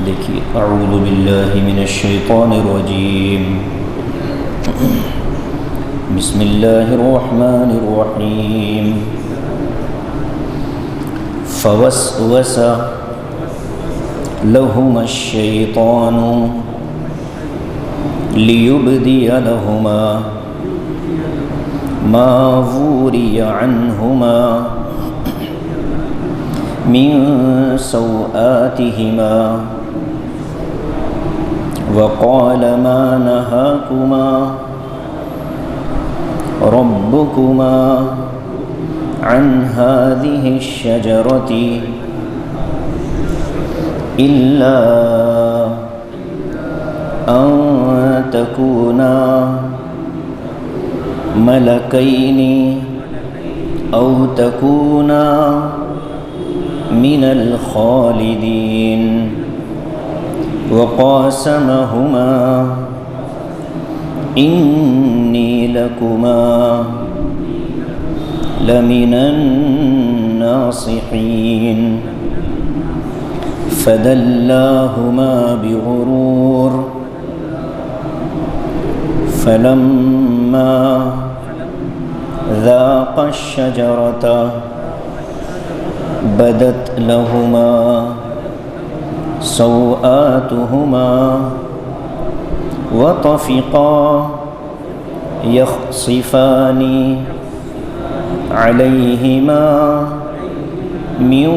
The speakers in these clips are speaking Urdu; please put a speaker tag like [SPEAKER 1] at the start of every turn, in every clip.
[SPEAKER 1] دیکھیے اعوذ باللہ من الشیطان الرجیم بسم اللہ الرحمن الرحیم فوسوس لہما الشیطان لیبدی لہما ما وری عنہما من سوآتہما وقال ما نهاكما ربكما عن هذه الشجرة إلا أن تكونا ملكين أو تكونا من الخالدين وقاسمهما إني لكما لمن الناصحين فدلاهما بغرور فلما ذاقا الشجرة بدت لهما سوآتهما وطفقا يخصفان عليهما من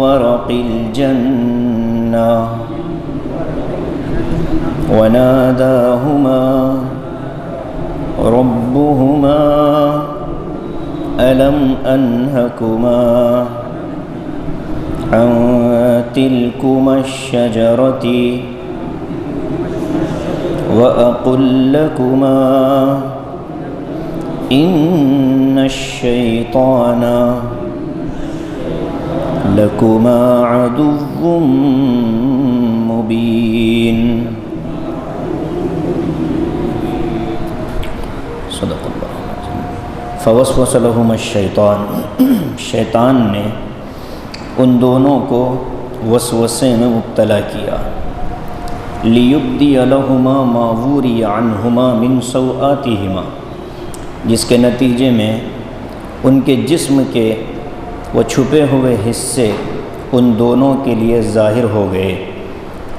[SPEAKER 1] ورق الجنة وناداهما ربهما ألم أنهكما عن تلكما الشجرة وأقل لكما إن الشيطان لكما عدو مبين صدق اللہ فوسوس لهما الشیطان شیطان نے ان دونوں کو وسوسے میں مبتلا کیا لیبدی لہما ما وری عنہما من سوآتہما جس کے نتیجے میں ان کے جسم کے وہ چھپے ہوئے حصے ان دونوں کے لیے ظاہر ہو گئے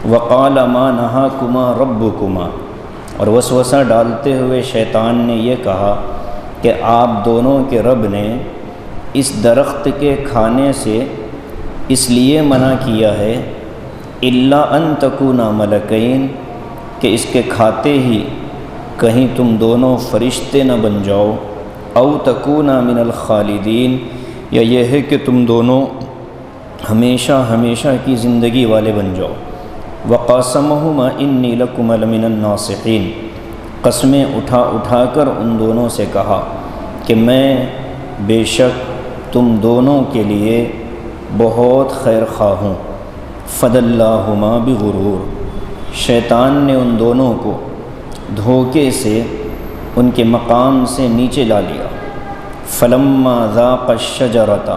[SPEAKER 1] وقال ما نہاکما ربکما اور وسوسہ ڈالتے ہوئے شیطان نے یہ کہا کہ آپ دونوں کے رب نے اس درخت کے کھانے سے اس لیے منع کیا ہے الا ان تکونا ملکین کہ اس کے کھاتے ہی کہیں تم دونوں فرشتے نہ بن جاؤ او تکونا من الخالدین یا یہ ہے کہ تم دونوں ہمیشہ ہمیشہ کی زندگی والے بن جاؤ وقاسمہما انی لکما لمن الناصحین قسمیں اٹھا اٹھا کر ان دونوں سے کہا کہ میں بے شک تم دونوں کے لیے بہت خیر خواہ ہوں فدلاہما بغرور شیطان نے ان دونوں کو دھوکے سے ان کے مقام سے نیچے لا لیا فلما ذاق الشجرۃ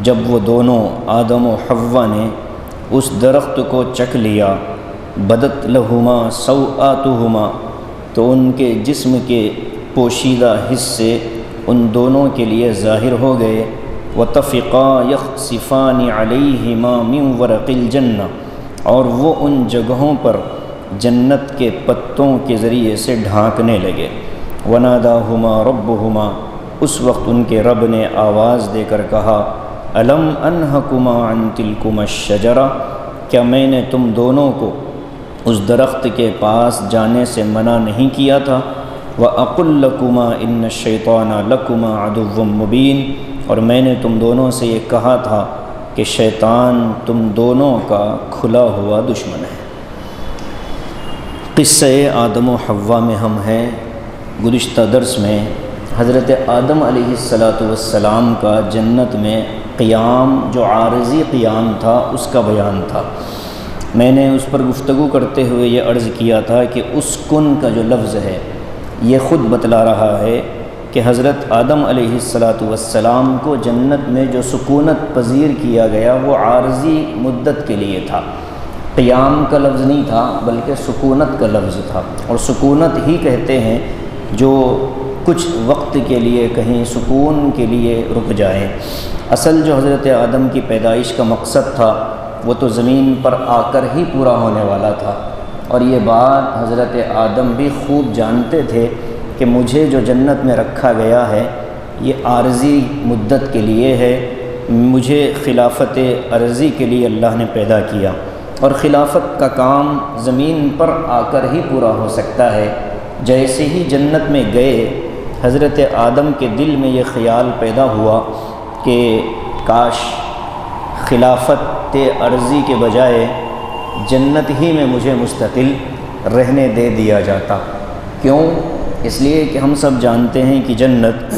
[SPEAKER 1] جب وہ دونوں آدم و حوا نے اس درخت کو چکھ لیا بدت لہما سوآتہما تو ان کے جسم کے پوشیدہ حصے ان دونوں کے لیے ظاہر ہو گئے وطفقا یخصفان علیہما من ورق الجنہ اور وہ ان جگہوں پر جنت کے پتوں کے ذریعے سے ڈھانکنے لگے وناداہما ربہما اس وقت ان کے رب نے آواز دے کر کہا الم انہکما عن تلکما الشجرہ کیا میں نے تم دونوں کو اس درخت کے پاس جانے سے منع نہیں کیا تھا وَأَقُلْ لَكُمَا إِنَّ الشَّيْطَانَ لَكُمَا عَدُوٌّ مُّبِينٌ اور میں نے تم دونوں سے یہ کہا تھا کہ شیطان تم دونوں کا کھلا ہوا دشمن ہے۔ قصہ آدم و حوا میں ہم ہیں۔ گزشتہ درس میں حضرت آدم علیہ السلام کا جنت میں قیام جو عارضی قیام تھا اس کا بیان تھا۔ میں نے اس پر گفتگو کرتے ہوئے یہ عرض کیا تھا کہ اسکن کا جو لفظ ہے یہ خود بتلا رہا ہے کہ حضرت آدم علیہ السلام کو جنت میں جو سکونت پذیر کیا گیا وہ عارضی مدت کے لیے تھا، قیام کا لفظ نہیں تھا بلکہ سکونت کا لفظ تھا، اور سکونت ہی کہتے ہیں جو کچھ وقت کے لیے کہیں سکون کے لیے رک جائیں۔ اصل جو حضرت آدم کی پیدائش کا مقصد تھا وہ تو زمین پر آ کر ہی پورا ہونے والا تھا، اور یہ بات حضرت آدم بھی خوب جانتے تھے کہ مجھے جو جنت میں رکھا گیا ہے یہ عارضی مدت کے لیے ہے، مجھے خلافت عرضی کے لیے اللہ نے پیدا کیا، اور خلافت کا کام زمین پر آ کر ہی پورا ہو سکتا ہے۔ جیسے ہی جنت میں گئے حضرت آدم کے دل میں یہ خیال پیدا ہوا کہ کاش خلافت عرضی کے بجائے جنت ہی میں مجھے مستقل رہنے دے دیا جاتا۔ کیوں؟ اس لیے کہ ہم سب جانتے ہیں کہ جنت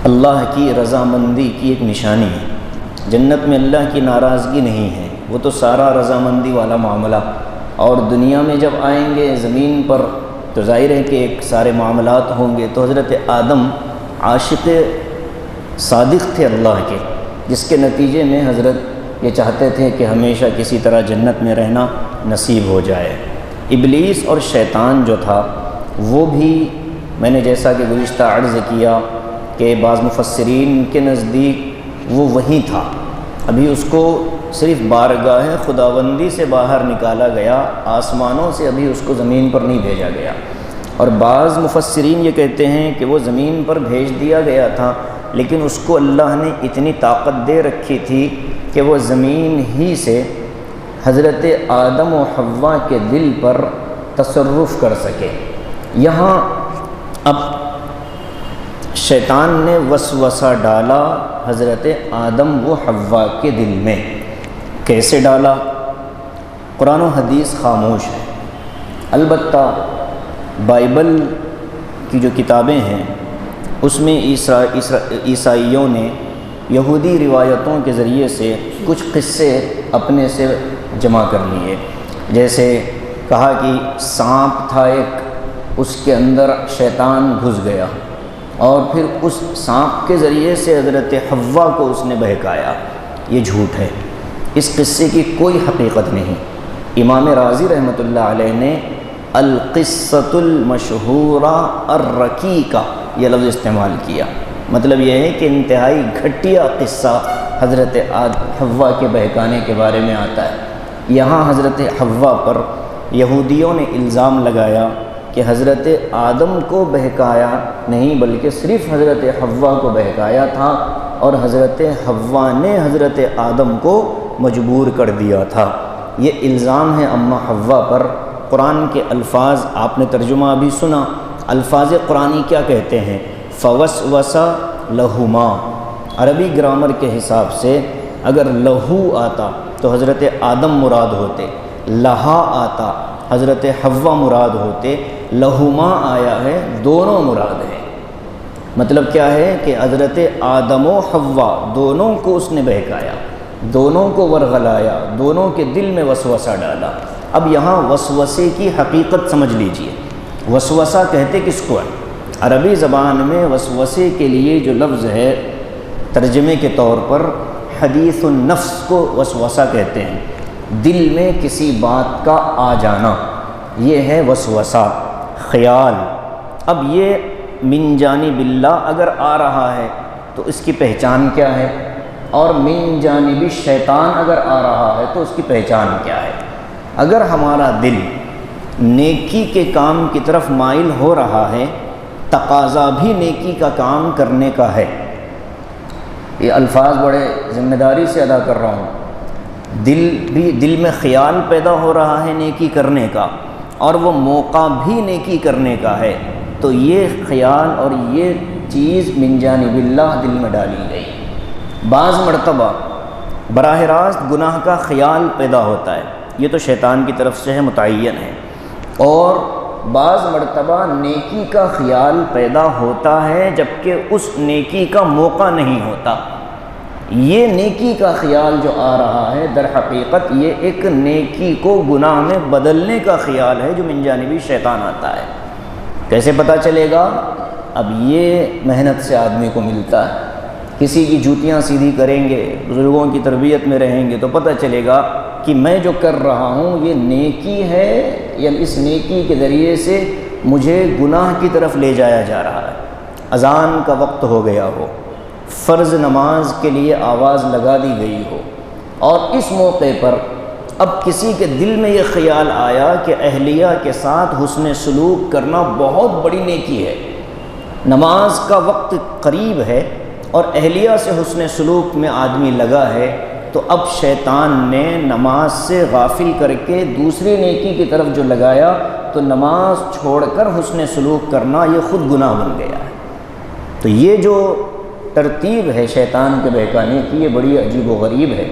[SPEAKER 1] اللہ کی رضامندی کی ایک نشانی ہے۔ جنت میں اللہ کی ناراضگی نہیں ہے، وہ تو سارا رضامندی والا معاملہ، اور دنیا میں جب آئیں گے زمین پر تو ظاہر ہے کہ ایک سارے معاملات ہوں گے۔ تو حضرت آدم عاشق صادق تھے اللہ کے، جس کے نتیجے میں حضرت یہ چاہتے تھے کہ ہمیشہ کسی طرح جنت میں رہنا نصیب ہو جائے۔ ابلیس اور شیطان جو تھا وہ بھی، میں نے جیسا کہ گزشتہ عرض کیا کہ بعض مفسرین کے نزدیک وہ وہیں تھا، ابھی اس کو صرف بارگاہ خداوندی سے باہر نکالا گیا، آسمانوں سے ابھی اس کو زمین پر نہیں بھیجا گیا۔ اور بعض مفسرین یہ کہتے ہیں کہ وہ زمین پر بھیج دیا گیا تھا، لیکن اس کو اللہ نے اتنی طاقت دے رکھی تھی کہ وہ زمین ہی سے حضرت آدم و حوا کے دل پر تصرف کر سکے۔ یہاں اب شیطان نے وسوسہ ڈالا حضرت آدم و حوا کے دل میں۔ کیسے ڈالا؟ قرآن و حدیث خاموش ہے، البتہ بائبل کی جو کتابیں ہیں اس میں عیسائیوں نے یہودی روایتوں کے ذریعے سے کچھ قصے اپنے سے جمع کر لیے۔ جیسے کہا کہ سانپ تھا ایک، اس کے اندر شیطان گھس گیا اور پھر اس سانپ کے ذریعے سے حضرت حوا کو اس نے بہکایا۔ یہ جھوٹ ہے، اس قصے کی کوئی حقیقت نہیں۔ امام رازی رحمۃ اللہ علیہ نے القصۃ المشہورہ الرقیقہ یہ لفظ استعمال کیا، مطلب یہ ہے کہ انتہائی گھٹیا قصہ حضرت حوا کے بہکانے کے بارے میں آتا ہے۔ یہاں حضرت حوا پر یہودیوں نے الزام لگایا کہ حضرت آدم کو بہکایا نہیں بلکہ صرف حضرت حوا کو بہکایا تھا، اور حضرت حوا نے حضرت آدم کو مجبور کر دیا تھا۔ یہ الزام ہے اماں حوا پر۔ قرآن کے الفاظ آپ نے ترجمہ ابھی سنا، الفاظ قرآنی کیا کہتے ہیں؟ فوسوس لہما۔ عربی گرامر کے حساب سے اگر لہو آتا تو حضرت آدم مراد ہوتے، لہا آتا حضرت حوا مراد ہوتے، لہما آیا ہے دونوں مراد ہیں۔ مطلب کیا ہے کہ حضرت آدم و حوا دونوں کو اس نے بہکایا، دونوں کو ورغلایا، دونوں کے دل میں وسوسہ ڈالا۔ اب یہاں وسوسے کی حقیقت سمجھ لیجئے۔ وسوسہ کہتے کس کو ہے؟ عربی زبان میں وسوسے کے لیے جو لفظ ہے ترجمے کے طور پر حدیث النفس کو وسوسہ کہتے ہیں، دل میں کسی بات کا آ جانا، یہ ہے وسوسہ، خیال۔ اب یہ من جانب اللہ اگر آ رہا ہے تو اس کی پہچان کیا ہے، اور من جانب شیطان اگر آ رہا ہے تو اس کی پہچان کیا ہے؟ اگر ہمارا دل نیکی کے کام کی طرف مائل ہو رہا ہے، تقاضا بھی نیکی کا کام کرنے کا ہے۔ یہ الفاظ بڑے ذمہ داری سے ادا کر رہا ہوں۔ دل میں خیال پیدا ہو رہا ہے نیکی کرنے کا، اور وہ موقع بھی نیکی کرنے کا ہے، تو یہ خیال اور یہ چیز من جانب اللہ دل میں ڈالی گئی۔ بعض مرتبہ براہ راست گناہ کا خیال پیدا ہوتا ہے، یہ تو شیطان کی طرف سے ہے، متعین ہے، اور بعض مرتبہ نیکی کا خیال پیدا ہوتا ہے جبکہ اس نیکی کا موقع نہیں ہوتا۔ یہ نیکی کا خیال جو آ رہا ہے در حقیقت یہ ایک نیکی کو گناہ میں بدلنے کا خیال ہے جو من جانبی شیطان آتا ہے۔ کیسے پتہ چلے گا؟ اب یہ محنت سے آدمی کو ملتا ہے۔ کسی کی جوتیاں سیدھی کریں گے، بزرگوں کی تربیت میں رہیں گے تو پتہ چلے گا کہ میں جو کر رہا ہوں یہ نیکی ہے یا اس نیکی کے ذریعے سے مجھے گناہ کی طرف لے جایا جا رہا ہے۔ اذان کا وقت ہو گیا ہو، فرض نماز کے لیے آواز لگا دی گئی ہو، اور اس موقع پر اب کسی کے دل میں یہ خیال آیا کہ اہلیہ کے ساتھ حسن سلوک کرنا بہت بڑی نیکی ہے، نماز کا وقت قریب ہے اور اہلیہ سے حسن سلوک میں آدمی لگا ہے، تو اب شیطان نے نماز سے غافل کر کے دوسری نیکی کی طرف جو لگایا، تو نماز چھوڑ کر حسن سلوک کرنا یہ خود گناہ بن گیا ہے۔ تو یہ جو ترتیب ہے شیطان کے بہکانے کی، یہ بڑی عجیب و غریب ہے۔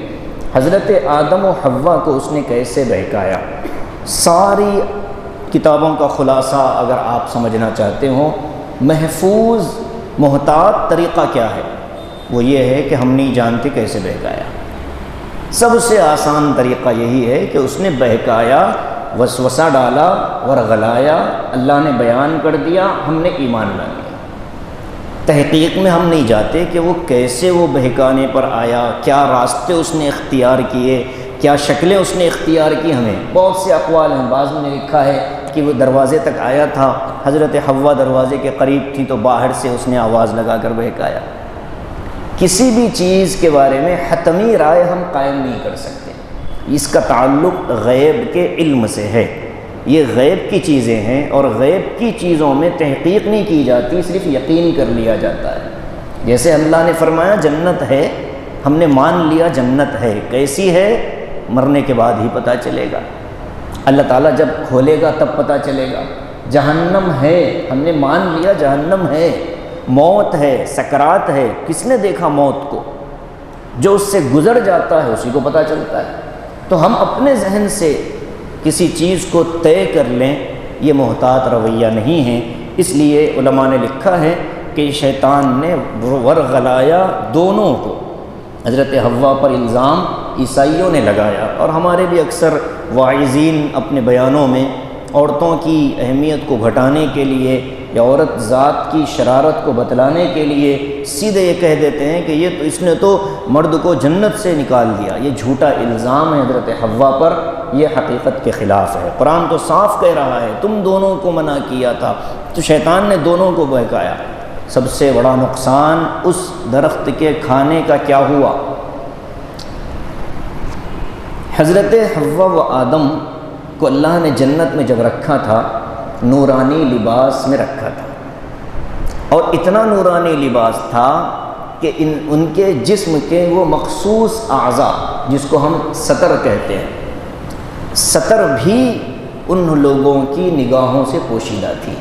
[SPEAKER 1] حضرت آدم و حوا کو اس نے کیسے بہکایا؟ ساری کتابوں کا خلاصہ اگر آپ سمجھنا چاہتے ہوں، محفوظ محتاط طریقہ کیا ہے؟ وہ یہ ہے کہ ہم نہیں جانتے کیسے بہکایا۔ سب سے آسان طریقہ یہی ہے کہ اس نے بہکایا، وسوسہ ڈالا، ورغلایا، اللہ نے بیان کر دیا، ہم نے ایمان لا لیا۔ تحقیق میں ہم نہیں جاتے کہ وہ کیسے وہ بہکانے پر آیا، کیا راستے اس نے اختیار کیے، کیا شکلیں اس نے اختیار کی۔ ہمیں بہت سے اقوال ہیں، بعض نے لکھا ہے کہ وہ دروازے تک آیا تھا، حضرت حوا دروازے کے قریب تھی تو باہر سے اس نے آواز لگا کر بہکایا۔ کسی بھی چیز کے بارے میں حتمی رائے ہم قائم نہیں کر سکتے، اس کا تعلق غیب کے علم سے ہے۔ یہ غیب کی چیزیں ہیں اور غیب کی چیزوں میں تحقیق نہیں کی جاتی، صرف یقین کر لیا جاتا ہے۔ جیسے اللہ نے فرمایا جنت ہے، ہم نے مان لیا جنت ہے، کیسی ہے مرنے کے بعد ہی پتہ چلے گا، اللہ تعالیٰ جب کھولے گا تب پتہ چلے گا۔ جہنم ہے، ہم نے مان لیا جہنم ہے۔ موت ہے، سکرات ہے، کس نے دیکھا موت کو؟ جو اس سے گزر جاتا ہے اسی کو پتہ چلتا ہے۔ تو ہم اپنے ذہن سے کسی چیز کو طے کر لیں، یہ محتاط رویہ نہیں ہے۔ اس لیے علماء نے لکھا ہے کہ شیطان نے ورغلایا دونوں کو، حضرت حوا پر الزام عیسائیوں نے لگایا، اور ہمارے بھی اکثر واعظین اپنے بیانوں میں عورتوں کی اہمیت کو گھٹانے کے لیے یا عورت ذات کی شرارت کو بتلانے کے لیے سیدھے یہ کہہ دیتے ہیں کہ یہ تو اس نے تو مرد کو جنت سے نکال دیا۔ یہ جھوٹا الزام ہے حضرت حوا پر، یہ حقیقت کے خلاف ہے۔ قرآن تو صاف کہہ رہا ہے تم دونوں کو منع کیا تھا، تو شیطان نے دونوں کو بہکایا۔ سب سے بڑا نقصان اس درخت کے کھانے کا کیا ہوا؟ حضرت حوا و آدم کو اللہ نے جنت میں جب رکھا تھا، نورانی لباس میں رکھا تھا، اور اتنا نورانی لباس تھا کہ ان کے جسم کے وہ مخصوص اعضاء جس کو ہم ستر کہتے ہیں، ستر بھی ان لوگوں کی نگاہوں سے پوشیدہ تھی،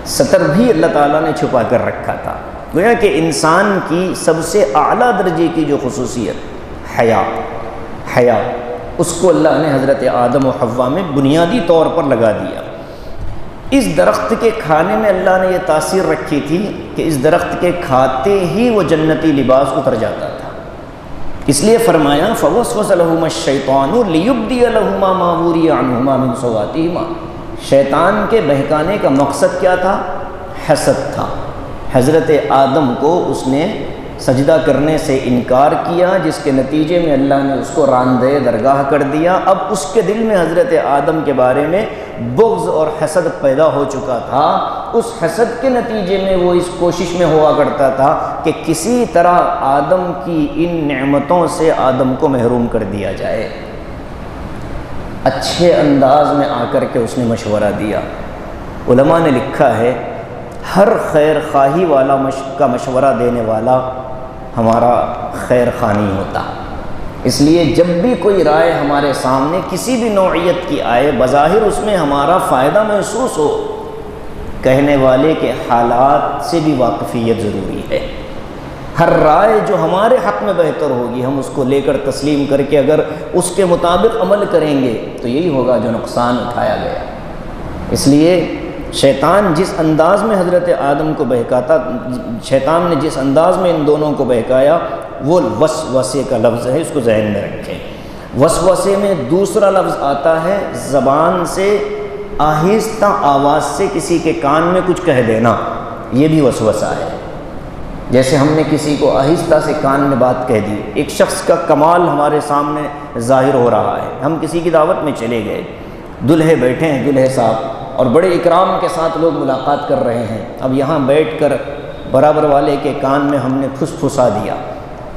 [SPEAKER 1] ستر بھی اللہ تعالیٰ نے چھپا کر رکھا تھا۔ گویا کہ انسان کی سب سے اعلیٰ درجے کی جو خصوصیت حیا، اس کو اللہ نے حضرت آدم و حوا میں بنیادی طور پر لگا دیا۔ اس درخت کے کھانے میں اللہ نے یہ تاثیر رکھی تھی کہ اس درخت کے کھاتے ہی وہ جنتی لباس اتر جاتا تھا، اس لیے فرمایا فوسوس لهما الشیطان لیبدی لهما ما وری عنہما من سوآتہما۔ شیطان کے بہکانے کا مقصد کیا تھا؟ حسد تھا۔ حضرت آدم کو اس نے سجدہ کرنے سے انکار کیا، جس کے نتیجے میں اللہ نے اس کو راندے درگاہ کر دیا۔ اب اس کے دل میں حضرت آدم کے بارے میں بغض اور حسد پیدا ہو چکا تھا۔ اس حسد کے نتیجے میں وہ اس کوشش میں ہوا کرتا تھا کہ کسی طرح آدم کی ان نعمتوں سے آدم کو محروم کر دیا جائے۔ اچھے انداز میں آ کر کے اس نے مشورہ دیا۔ علماء نے لکھا ہے ہر خیر خواہی والا کا مشورہ دینے والا ہمارا خیر خانی ہوتا۔ اس لیے جب بھی کوئی رائے ہمارے سامنے کسی بھی نوعیت کی آئے، بظاہر اس میں ہمارا فائدہ محسوس ہو، کہنے والے کے حالات سے بھی واقفیت ضروری ہے۔ ہر رائے جو ہمارے حق میں بہتر ہوگی ہم اس کو لے کر تسلیم کر کے اگر اس کے مطابق عمل کریں گے تو یہی ہوگا جو نقصان اٹھایا گیا۔ اس لیے شیطان جس انداز میں حضرت آدم کو بہکاتا، شیطان نے جس انداز میں ان دونوں کو بہکایا، وہ وسوسے کا لفظ ہے، اس کو ذہن میں رکھیں۔ وسوسے میں دوسرا لفظ آتا ہے زبان سے آہستہ آواز سے کسی کے کان میں کچھ کہہ دینا، یہ بھی وسوسہ ہے۔ جیسے ہم نے کسی کو آہستہ سے کان میں بات کہہ دی، ایک شخص کا کمال ہمارے سامنے ظاہر ہو رہا ہے، ہم کسی کی دعوت میں چلے گئے، دلہے بیٹھے ہیں، دلہے صاحب، اور بڑے اکرام کے ساتھ لوگ ملاقات کر رہے ہیں، اب یہاں بیٹھ کر برابر والے کے کان میں ہم نے پھسا دیا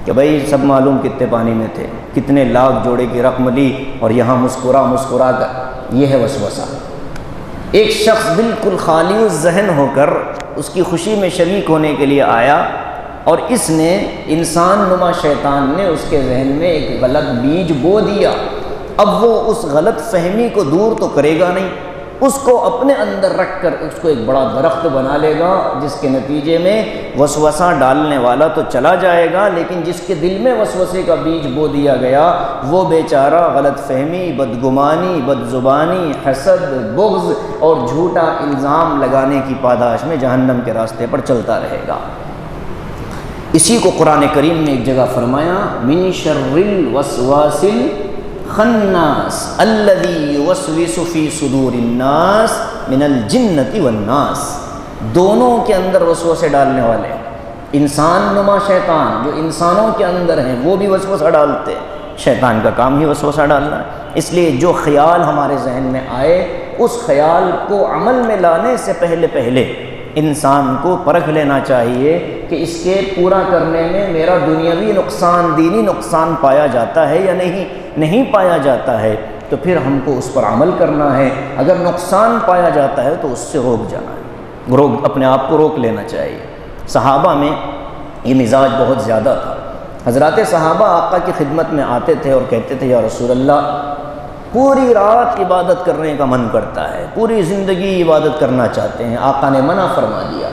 [SPEAKER 1] کہ بھائی سب معلوم کتنے پانی میں تھے، کتنے لاکھ جوڑے کی رقم لی، اور یہاں مسکرا کر، یہ ہے وسوسہ۔ ایک شخص بالکل خالی الذہن ہو کر اس کی خوشی میں شریک ہونے کے لیے آیا، اور اس نے انسان نما شیطان نے اس کے ذہن میں ایک غلط بیج بو دیا۔ اب وہ اس غلط فہمی کو دور تو کرے گا نہیں، اس کو اپنے اندر رکھ کر اس کو ایک بڑا درخت بنا لے گا، جس کے نتیجے میں وسوسہ ڈالنے والا تو چلا جائے گا، لیکن جس کے دل میں وسوسے کا بیج بو دیا گیا وہ بیچارہ غلط فہمی، بدگمانی، بدزبانی، حسد، بغض اور جھوٹا الزام لگانے کی پاداش میں جہنم کے راستے پر چلتا رہے گا۔ اسی کو قرآن کریم نے ایک جگہ فرمایا، من شر الوسواس الخناس الذی یوسوس فی صدور الناس من الجنۃ والناس۔ دونوں کے اندر وسوسے ڈالنے والے، انسان نما شیطان جو انسانوں کے اندر ہیں وہ بھی وسوسہ ڈالتے ہیں، شیطان کا کام ہی وسوسہ ڈالنا ہے۔ اس لیے جو خیال ہمارے ذہن میں آئے اس خیال کو عمل میں لانے سے پہلے انسان کو پرکھ لینا چاہیے کہ اس کے پورا کرنے میں میرا دنیاوی نقصان، دینی نقصان پایا جاتا ہے یا نہیں پایا جاتا ہے، تو پھر ہم کو اس پر عمل کرنا ہے۔ اگر نقصان پایا جاتا ہے تو اس سے روک جانا ہے، اپنے آپ کو روک لینا چاہیے۔ صحابہ میں یہ مزاج بہت زیادہ تھا۔ حضرات صحابہ آقا کی خدمت میں آتے تھے اور کہتے تھے، یا رسول اللہ پوری رات عبادت کرنے کا من کرتا ہے، پوری زندگی عبادت کرنا چاہتے ہیں، آقا نے منع فرما دیا۔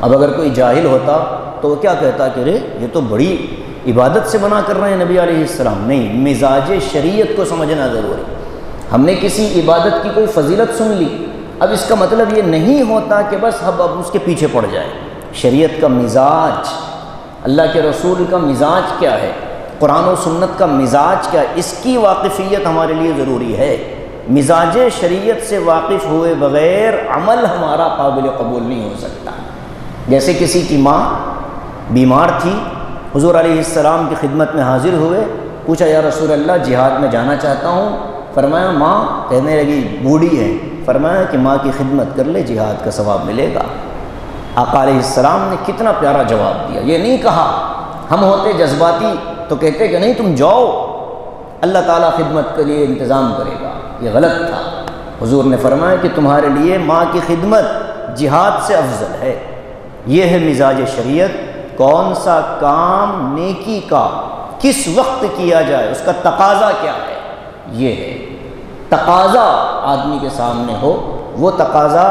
[SPEAKER 1] اب اگر کوئی جاہل ہوتا تو وہ کیا کہتا کہ رے یہ تو بڑی عبادت سے منع کر رہے ہیں نبی علیہ السلام۔ نہیں، مزاج شریعت کو سمجھنا ضروری۔ ہم نے کسی عبادت کی کوئی فضیلت سن لی، اب اس کا مطلب یہ نہیں ہوتا کہ بس اب اس کے پیچھے پڑ جائے۔ شریعت کا مزاج، اللہ کے رسول کا مزاج کیا ہے، قرآن و سنت کا مزاج کیا ہے، اس کی واقفیت ہمارے لیے ضروری ہے۔ مزاج شریعت سے واقف ہوئے بغیر عمل ہمارا قابل قبول نہیں ہو سکتا۔ جیسے کسی کی ماں بیمار تھی، حضور علیہ السلام کی خدمت میں حاضر ہوئے، پوچھا یا رسول اللہ جہاد میں جانا چاہتا ہوں۔ فرمایا ماں، کہنے لگی بوڑھی ہے، فرمایا کہ ماں کی خدمت کر لے، جہاد کا ثواب ملے گا۔ آقا علیہ السلام نے کتنا پیارا جواب دیا، یہ نہیں کہا، ہم ہوتے جذباتی تو کہتے کہ نہیں تم جاؤ، اللہ تعالیٰ خدمت کے لیے انتظام کرے گا، یہ غلط تھا۔ حضور نے فرمایا کہ تمہارے لیے ماں کی خدمت جہاد سے افضل ہے۔ یہ ہے مزاج شریعت، کون سا کام نیکی کا کس وقت کیا جائے، اس کا تقاضا کیا ہے، یہ ہے تقاضا آدمی کے سامنے ہو۔ وہ تقاضا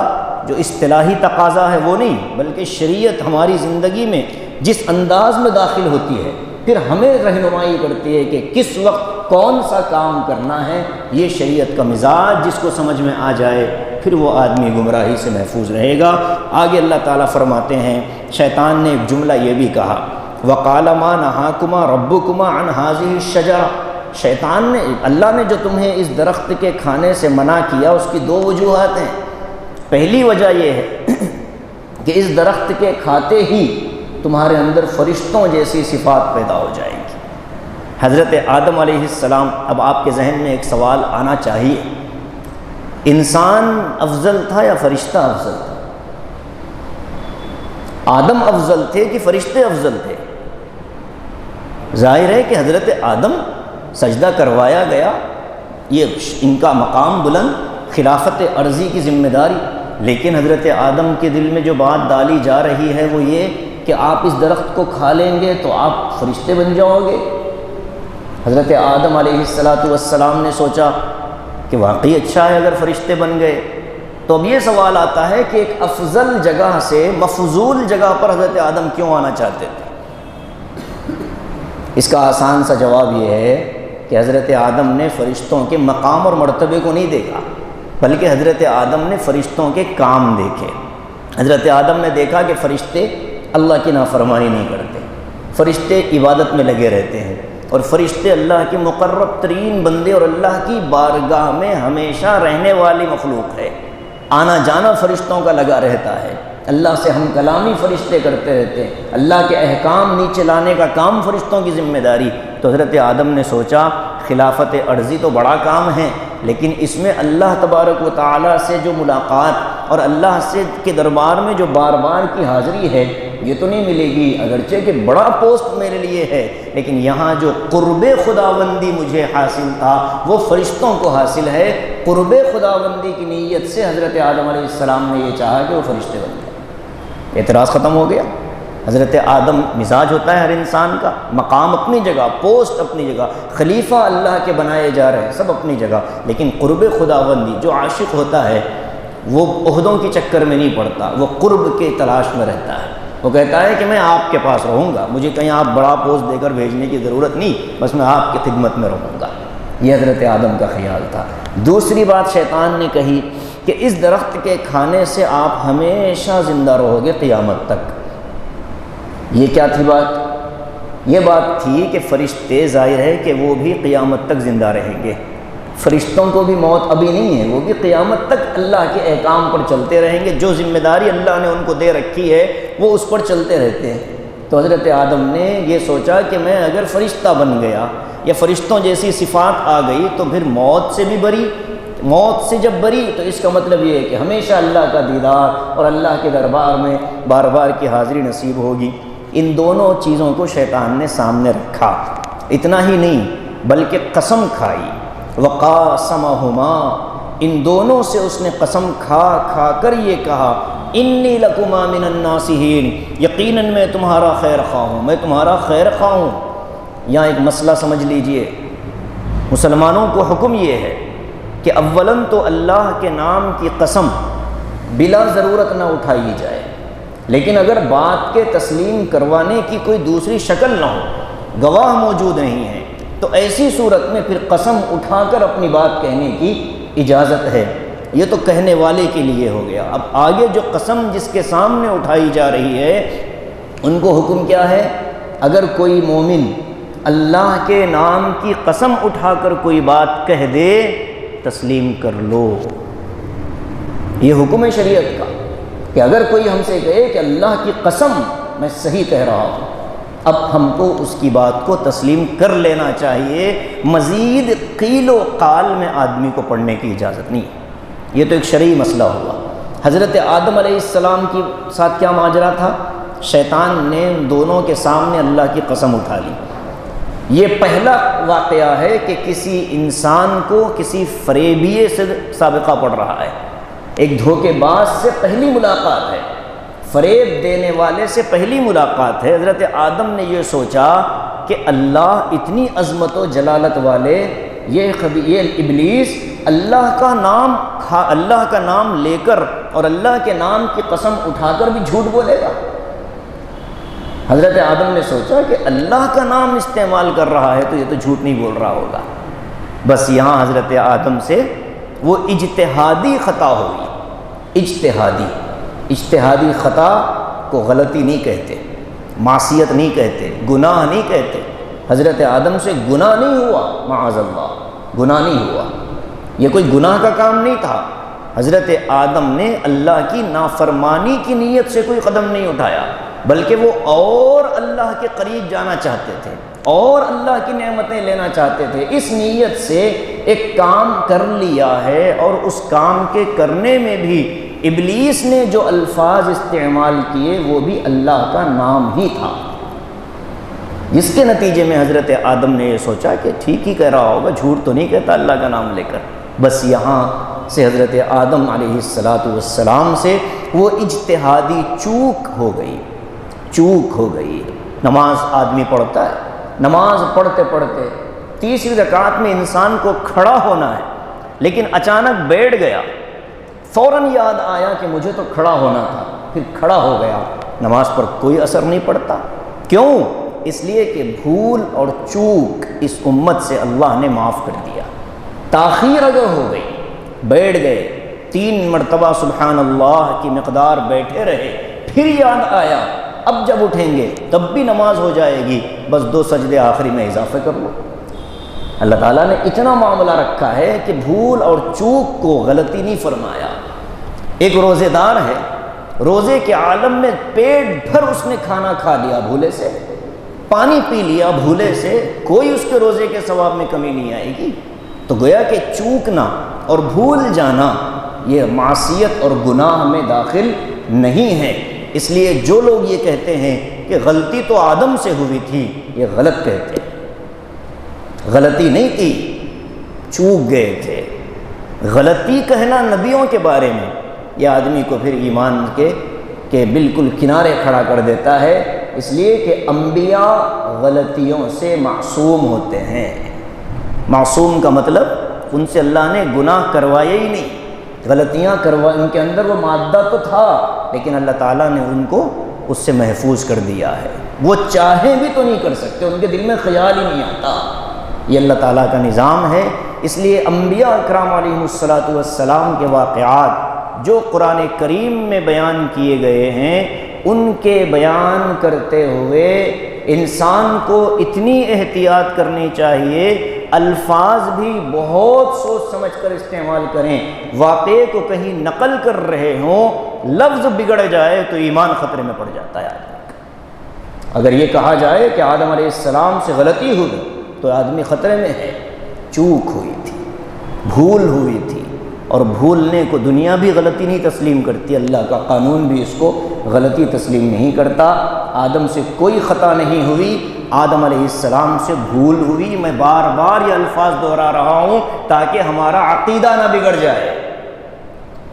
[SPEAKER 1] جو اصطلاحی تقاضا ہے وہ نہیں، بلکہ شریعت ہماری زندگی میں جس انداز میں داخل ہوتی ہے پھر ہمیں رہنمائی کرتی ہے کہ کس وقت کون سا کام کرنا ہے۔ یہ شریعت کا مزاج جس کو سمجھ میں آ جائے پھر وہ آدمی گمراہی سے محفوظ رہے گا۔ آگے اللہ تعالیٰ فرماتے ہیں، شیطان نے ایک جملہ یہ بھی کہا، وَقَالَ مَا نَهَاكُمَا رَبُّكُمَا عَنْ هَٰذِهِ الشَّجَرَةِ، شیطان نے، اللہ نے جو تمہیں اس درخت کے کھانے سے منع کیا اس کی دو وجوہات ہیں۔ پہلی وجہ یہ ہے کہ اس درخت کے کھاتے ہی تمہارے اندر فرشتوں جیسی صفات پیدا ہو جائیں گی۔ حضرت آدم علیہ السلام، اب آپ کے ذہن میں ایک سوال آنا چاہیے، انسان افضل تھا یا فرشتہ افضل تھا؟ آدم افضل تھے کہ فرشتے افضل تھے؟ ظاہر ہے کہ حضرت آدم سجدہ کروایا گیا، یہ ان کا مقام بلند، خلافت ارضی کی ذمہ داری، لیکن حضرت آدم کے دل میں جو بات ڈالی جا رہی ہے وہ یہ کہ آپ اس درخت کو کھا لیں گے تو آپ فرشتے بن جاؤ گے۔ حضرت آدم علیہ السلام نے سوچا کہ واقعی اچھا ہے اگر فرشتے بن گئے، تو اب یہ سوال آتا ہے کہ ایک افضل جگہ سے مفضول جگہ پر حضرت آدم کیوں آنا چاہتے تھے؟ اس کا آسان سا جواب یہ ہے کہ حضرت آدم نے فرشتوں کے مقام اور مرتبے کو نہیں دیکھا، بلکہ حضرت آدم نے فرشتوں کے کام دیکھے۔ حضرت آدم نے دیکھا کہ فرشتے اللہ کی نافرمانی نہیں کرتے، فرشتے عبادت میں لگے رہتے ہیں، اور فرشتے اللہ کے مقرب ترین بندے اور اللہ کی بارگاہ میں ہمیشہ رہنے والی مخلوق ہے، آنا جانا فرشتوں کا لگا رہتا ہے۔ اللہ سے ہم کلامی فرشتے کرتے رہتے ہیں، اللہ کے احکام نیچے لانے کا کام فرشتوں کی ذمہ داری۔ تو حضرت آدم نے سوچا خلافت ارضی تو بڑا کام ہے، لیکن اس میں اللہ تبارک و تعالیٰ سے جو ملاقات اور اللہ سے کے دربار میں جو بار بار کی حاضری ہے یہ تو نہیں ملے گی، اگرچہ کہ بڑا پوسٹ میرے لیے ہے، لیکن یہاں جو قرب خداوندی مجھے حاصل تھا وہ فرشتوں کو حاصل ہے۔ قرب خداوندی کی نیت سے حضرت آدم علیہ السلام نے یہ چاہا کہ وہ فرشتے بن گئے، اعتراض ختم ہو گیا۔ حضرت آدم مزاج ہوتا ہے ہر انسان کا، مقام اپنی جگہ، پوسٹ اپنی جگہ، خلیفہ اللہ کے بنائے جا رہے ہیں سب اپنی جگہ، لیکن قرب خداوندی جو عاشق ہوتا ہے وہ عہدوں کے چکر میں نہیں پڑتا، وہ قرب کے تلاش میں رہتا ہے۔ وہ کہتا ہے کہ میں آپ کے پاس رہوں گا، مجھے کہیں آپ بڑا پوسٹ دے کر بھیجنے کی ضرورت نہیں، بس میں آپ کی خدمت میں رہوں گا۔ یہ حضرت آدم کا خیال تھا۔ دوسری بات شیطان نے کہی کہ اس درخت کے کھانے سے آپ ہمیشہ زندہ رہو گے قیامت تک۔ یہ کیا تھی بات؟ یہ بات تھی کہ فرشتے ظاہر ہے کہ وہ بھی قیامت تک زندہ رہیں گے، فرشتوں کو بھی موت ابھی نہیں ہے، وہ بھی قیامت تک اللہ کے احکام پر چلتے رہیں گے، جو ذمہ داری اللہ نے ان کو دے رکھی ہے وہ اس پر چلتے رہتے ہیں۔ تو حضرت آدم نے یہ سوچا کہ میں اگر فرشتہ بن گیا یا فرشتوں جیسی صفات آ گئی تو پھر موت سے بھی بری، موت سے جب بری تو اس کا مطلب یہ ہے کہ ہمیشہ اللہ کا دیدار اور اللہ کے دربار میں بار بار کی حاضری نصیب ہوگی۔ ان دونوں چیزوں کو شیطان نے سامنے رکھا، اتنا ہی نہیں بلکہ قسم کھائی، وقاسمہما، ان دونوں سے اس نے قسم کھا کھا کر یہ کہا، انی لکما من الناصحین، یقیناً میں تمہارا خیر خواہ ہوں، میں تمہارا خیر خواہ ہوں۔ یہاں ایک مسئلہ سمجھ لیجئے، مسلمانوں کو حکم یہ ہے کہ اولاً تو اللہ کے نام کی قسم بلا ضرورت نہ اٹھائی جائے، لیکن اگر بات کے تسلیم کروانے کی کوئی دوسری شکل نہ ہو، گواہ موجود نہیں ہے، تو ایسی صورت میں پھر قسم اٹھا کر اپنی بات کہنے کی اجازت ہے۔ یہ تو کہنے والے کے لیے ہو گیا۔ اب آگے جو قسم جس کے سامنے اٹھائی جا رہی ہے ان کو حکم کیا ہے؟ اگر کوئی مومن اللہ کے نام کی قسم اٹھا کر کوئی بات کہہ دے تسلیم کر لو۔ یہ حکم ہے شریعت کا کہ اگر کوئی ہم سے کہے کہ اللہ کی قسم میں صحیح کہہ رہا ہوں، اب ہم کو اس کی بات کو تسلیم کر لینا چاہیے، مزید قیل و قال میں آدمی کو پڑھنے کی اجازت نہیں۔ یہ تو ایک شرعی مسئلہ ہوا۔ حضرت آدم علیہ السلام کے ساتھ کیا ماجرا تھا؟ شیطان نے ان دونوں کے سامنے اللہ کی قسم اٹھا لی۔ یہ پہلا واقعہ ہے کہ کسی انسان کو کسی فریبیے سے سابقہ پڑ رہا ہے، ایک دھوکے باز سے پہلی ملاقات ہے، فریب دینے والے سے پہلی ملاقات ہے۔ حضرت آدم نے یہ سوچا کہ اللہ اتنی عظمت و جلالت والے، یہ ابلیس اللہ کا نام لے کر اور اللہ کے نام کی قسم اٹھا کر بھی جھوٹ بولے گا۔ حضرت آدم نے سوچا کہ اللہ کا نام استعمال کر رہا ہے تو یہ تو جھوٹ نہیں بول رہا ہوگا۔ بس یہاں حضرت آدم سے وہ اجتہادی خطا ہوئی۔ اجتہادی خطا کو غلطی نہیں کہتے، معصیت نہیں کہتے، گناہ نہیں کہتے۔ حضرت آدم سے گناہ نہیں ہوا، معاذ اللہ، گناہ نہیں ہوا، یہ کوئی گناہ کا کام نہیں تھا۔ حضرت آدم نے اللہ کی نافرمانی کی نیت سے کوئی قدم نہیں اٹھایا، بلکہ وہ اور اللہ کے قریب جانا چاہتے تھے اور اللہ کی نعمتیں لینا چاہتے تھے۔ اس نیت سے ایک کام کر لیا ہے، اور اس کام کے کرنے میں بھی ابلیس نے جو الفاظ استعمال کیے وہ بھی اللہ کا نام ہی تھا، جس کے نتیجے میں حضرت آدم نے یہ سوچا کہ ٹھیک ہی کہہ رہا ہوگا، جھوٹ تو نہیں کہتا اللہ کا نام لے کر۔ بس یہاں سے حضرت آدم علیہ السلام سے وہ اجتہادی چوک ہو گئی۔ نماز آدمی پڑھتا ہے، نماز پڑھتے پڑھتے تیسری رکعت میں انسان کو کھڑا ہونا ہے، لیکن اچانک بیٹھ گیا، فوراً یاد آیا کہ مجھے تو کھڑا ہونا تھا، پھر کھڑا ہو گیا، نماز پر کوئی اثر نہیں پڑتا۔ کیوں؟ اس لیے کہ بھول اور چوک اس امت سے اللہ نے معاف کر دیا۔ تاخیر اگر ہو گئی، بیٹھ گئے، 3 مرتبہ سبحان اللہ کی مقدار بیٹھے رہے، پھر یاد آیا، اب جب اٹھیں گے تب بھی نماز ہو جائے گی، بس 2 سجدے آخری میں اضافے کر لو۔ اللہ تعالیٰ نے اتنا معاملہ رکھا ہے کہ بھول اور چوک کو غلطی نہیں فرمایا۔ ایک روزے دار ہے، روزے کے عالم میں پیٹ بھر اس نے کھانا کھا لیا بھولے سے، پانی پی لیا بھولے سے، کوئی اس کے روزے کے ثواب میں کمی نہیں آئے گی۔ تو گویا کہ چوکنا اور بھول جانا یہ معصیت اور گناہ میں داخل نہیں ہے۔ اس لیے جو لوگ یہ کہتے ہیں کہ غلطی تو آدم سے ہوئی تھی، یہ غلط کہتے ہیں۔ غلطی نہیں تھی، چوک گئے تھے۔ غلطی کہنا نبیوں کے بارے میں یہ آدمی کو پھر ایمان کے بالکل کنارے کھڑا کر دیتا ہے، اس لیے کہ انبیاء غلطیوں سے معصوم ہوتے ہیں۔ معصوم کا مطلب ان سے اللہ نے گناہ کروایا ہی نہیں، غلطیاں ان کے اندر وہ مادہ تو تھا لیکن اللہ تعالیٰ نے ان کو اس سے محفوظ کر دیا ہے۔ وہ چاہیں بھی تو نہیں کر سکتے، ان کے دل میں خیال ہی نہیں آتا۔ یہ اللہ تعالیٰ کا نظام ہے۔ اس لیے انبیاء اکرام علیہ السلام کے واقعات جو قرآن کریم میں بیان کیے گئے ہیں، ان کے بیان کرتے ہوئے انسان کو اتنی احتیاط کرنی چاہیے، الفاظ بھی بہت سوچ سمجھ کر استعمال کریں۔ واقعے کو کہیں نقل کر رہے ہوں، لفظ بگڑ جائے تو ایمان خطرے میں پڑ جاتا ہے آدمی کا۔ اگر یہ کہا جائے کہ آدم علیہ السلام سے غلطی ہوئی تو آدمی خطرے میں ہے۔ چوک ہوئی تھی، بھول ہوئی تھی، اور بھولنے کو دنیا بھی غلطی نہیں تسلیم کرتی، اللہ کا قانون بھی اس کو غلطی تسلیم نہیں کرتا۔ آدم سے کوئی خطا نہیں ہوئی، آدم علیہ السلام سے بھول ہوئی۔ میں بار بار یہ الفاظ دہرا رہا ہوں تاکہ ہمارا عقیدہ نہ بگڑ جائے۔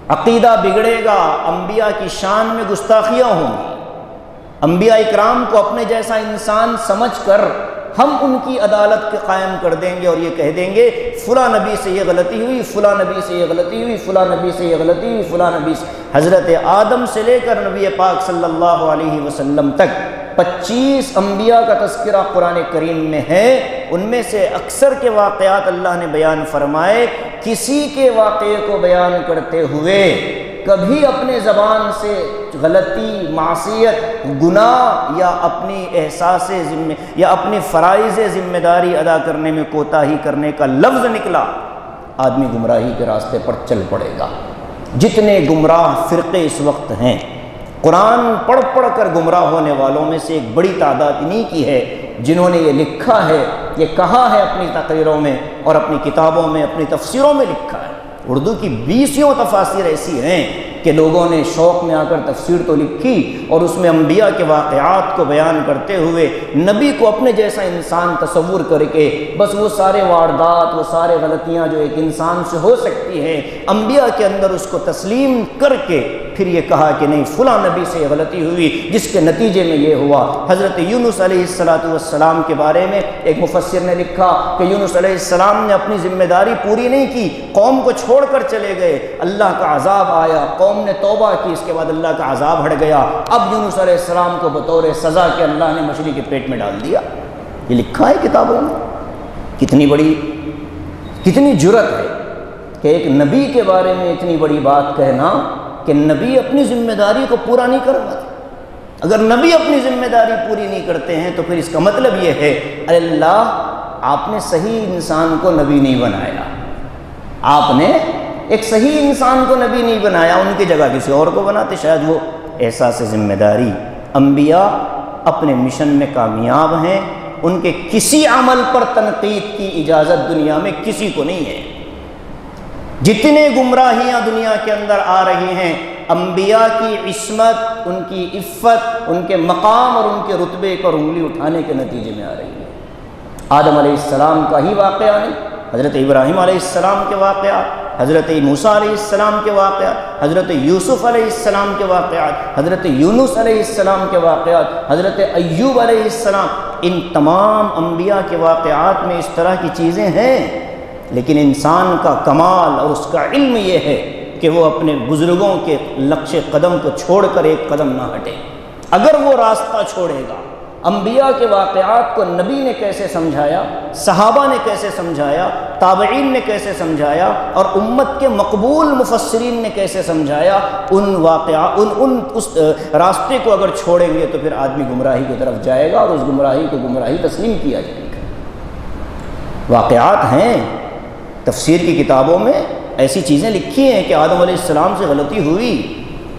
[SPEAKER 1] عقیدہ بگڑے گا، انبیاء کی شان میں گستاخیاں ہوں گی۔ انبیاء اکرام کو اپنے جیسا انسان سمجھ کر ہم ان کی عدالت کے قائم کر دیں گے اور یہ کہہ دیں گے فلاں نبی سے یہ غلطی ہوئی، فلاں نبی سے یہ غلطی ہوئی، فلاں نبی سے یہ غلطی ہوئی، فلاں نبی سے۔ حضرت آدم سے لے کر نبی پاک صلی اللہ علیہ وسلم تک 25 انبیاء کا تذکرہ قرآن کریم میں ہے۔ ان میں سے اکثر کے واقعات اللہ نے بیان فرمائے۔ کسی کے واقعے کو بیان کرتے ہوئے کبھی اپنے زبان سے غلطی، معصیت، گناہ یا اپنی احساس یا اپنی فرائض ذمہ داری ادا کرنے میں کوتاہی کرنے کا لفظ نکلا، آدمی گمراہی کے راستے پر چل پڑے گا۔ جتنے گمراہ فرقے اس وقت ہیں، قرآن پڑھ پڑھ کر گمراہ ہونے والوں میں سے ایک بڑی تعداد انہی کی ہے جنہوں نے یہ لکھا ہے، یہ کہا ہے اپنی تقریروں میں اور اپنی کتابوں میں، اپنی تفسیروں میں لکھا ہے۔ اردو کی 20 تفاسیر ایسی ہیں کہ لوگوں نے شوق میں آ کر تفسیر تو لکھی اور اس میں انبیاء کے واقعات کو بیان کرتے ہوئے نبی کو اپنے جیسا انسان تصور کر کے بس وہ سارے واردات، وہ سارے غلطیاں جو ایک انسان سے ہو سکتی ہیں، انبیاء کے اندر اس کو تسلیم کر کے پھر یہ کہا کہ نہیں فلاں نبی سے غلطی ہوئی جس کے نتیجے میں یہ ہوا۔ حضرت یونس علیہ السلام کے بارے میں ایک مفسر نے لکھا کہ یونس علیہ السلام نے اپنی ذمہ داری پوری نہیں کی، قوم کو چھوڑ کر چلے گئے، اللہ کا عذاب آیا، قوم نے توبہ کی، اس کے بعد اللہ کا عذاب ہٹ گیا۔ اب یونس علیہ السلام کو بطور سزا کے اللہ نے مچھلی کے پیٹ میں ڈال دیا۔ یہ لکھا ہے کتابوں میں۔ کتنی جرأت ہے کہ ایک نبی کے بارے میں اتنی بڑی بات کہنا کہ نبی اپنی ذمہ داری کو پورا نہیں کر پاتے۔ اگر نبی اپنی ذمہ داری پوری نہیں کرتے ہیں تو پھر اس کا مطلب یہ ہے اللہ آپ نے صحیح انسان کو نبی نہیں بنایا، آپ نے ایک صحیح انسان کو نبی نہیں بنایا، ان کی جگہ کسی اور کو بناتے شاید وہ احساس ذمہ داری۔ انبیاء اپنے مشن میں کامیاب ہیں، ان کے کسی عمل پر تنقید کی اجازت دنیا میں کسی کو نہیں ہے۔ جتنے گمراہیاں دنیا کے اندر آ رہی ہیں، انبیاء کی عصمت، ان کی عفت، ان کے مقام اور ان کے رتبے پر انگلی اٹھانے کے نتیجے میں آ رہی ہے۔ آدم علیہ السلام کا ہی واقعہ نہیں، حضرت ابراہیم علیہ السلام کے واقعات، حضرت موسیٰ علیہ السلام کے واقعات، حضرت یوسف علیہ السلام کے واقعات، حضرت یونس علیہ السلام کے واقعات، حضرت ایوب علیہ السلام، ان تمام انبیاء کے واقعات میں اس طرح کی چیزیں ہیں۔ لیکن انسان کا کمال اور اس کا علم یہ ہے کہ وہ اپنے بزرگوں کے نقش قدم کو چھوڑ کر ایک قدم نہ ہٹے۔ اگر وہ راستہ چھوڑے گا، انبیاء کے واقعات کو نبی نے کیسے سمجھایا، صحابہ نے کیسے سمجھایا، تابعین نے کیسے سمجھایا اور امت کے مقبول مفسرین نے کیسے سمجھایا، اس راستے کو اگر چھوڑیں گے تو پھر آدمی گمراہی کی طرف جائے گا اور اس گمراہی کو گمراہی تسلیم کیا جائے گا۔ واقعات ہیں، تفسیر کی کتابوں میں ایسی چیزیں لکھی ہیں کہ آدم علیہ السلام سے غلطی ہوئی،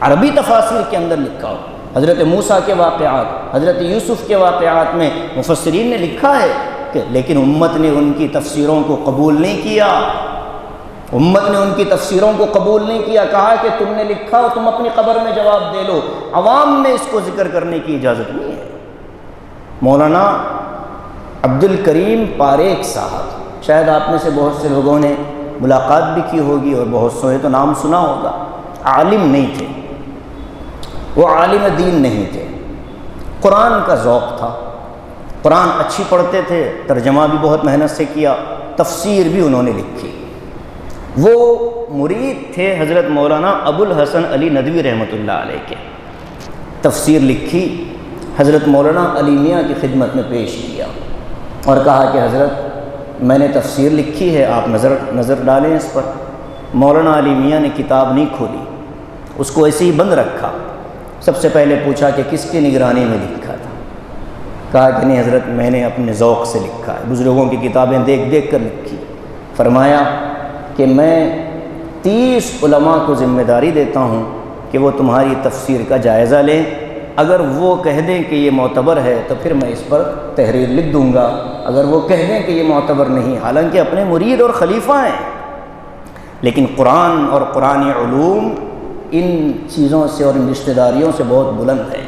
[SPEAKER 1] عربی تفاسیر کے اندر لکھا ہو۔ حضرت موسیٰ کے واقعات، حضرت یوسف کے واقعات میں مفسرین نے لکھا ہے کہ لیکن امت نے ان کی تفسیروں کو قبول نہیں کیا، امت نے ان کی تفسیروں کو قبول نہیں کیا، کہا کہ تم نے لکھا ہو تم اپنی قبر میں جواب دے لو، عوام میں اس کو ذکر کرنے کی اجازت نہیں ہے۔ مولانا عبد الکریم پاریک صاحب، شاید آپ میں سے بہت سے لوگوں نے ملاقات بھی کی ہوگی اور بہت سے تو نام سنا ہوگا، عالم نہیں تھے، وہ عالم دین نہیں تھے، قرآن کا ذوق تھا، قرآن اچھی پڑھتے تھے، ترجمہ بھی بہت محنت سے کیا، تفسیر بھی انہوں نے لکھی۔ وہ مرید تھے حضرت مولانا ابو الحسن علی ندوی رحمۃ اللہ علیہ کے، تفسیر لکھی، حضرت مولانا علی میاں کی خدمت میں پیش کیا اور کہا کہ حضرت میں نے تفسیر لکھی ہے، آپ نظر ڈالیں اس پر۔ مولانا علی میاں نے کتاب نہیں کھولی، اس کو ایسے ہی بند رکھا۔ سب سے پہلے پوچھا کہ کس کی نگرانی میں لکھا تھا؟ کہا کہ نہیں حضرت میں نے اپنے ذوق سے لکھا ہے، بزرگوں کی کتابیں دیکھ دیکھ کر لکھی۔ فرمایا کہ میں 30 علماء کو ذمہ داری دیتا ہوں کہ وہ تمہاری تفسیر کا جائزہ لیں، اگر وہ کہہ دیں کہ یہ معتبر ہے تو پھر میں اس پر تحریر لکھ دوں گا، اگر وہ کہہ دیں کہ یہ معتبر نہیں، حالانکہ اپنے مرید اور خلیفہ ہیں، لیکن قرآن اور قرآنی علوم ان چیزوں سے اور ان رشتہ داریوں سے بہت بلند ہے۔